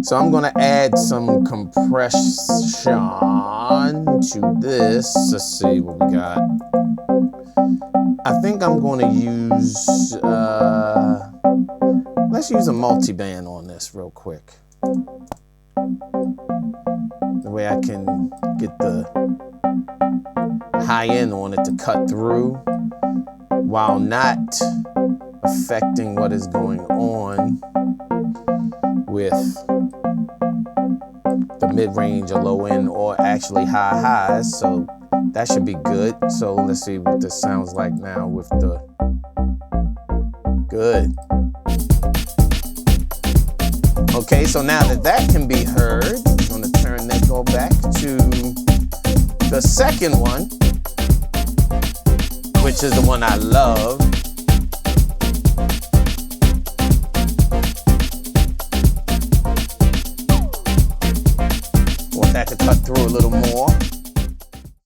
So I'm gonna add some compression to this. Let's see what we got. I think I'm gonna use, let's use a multiband on this real quick. The way I can get the high end on it to cut through while not affecting what is going on with the mid-range or low end, or actually high highs. So that should be good. So let's see what this sounds like now with the good. Okay, so now that that can be heard, I'm gonna turn that, go back to the second one, which is the one I love. Want that to cut through a little more.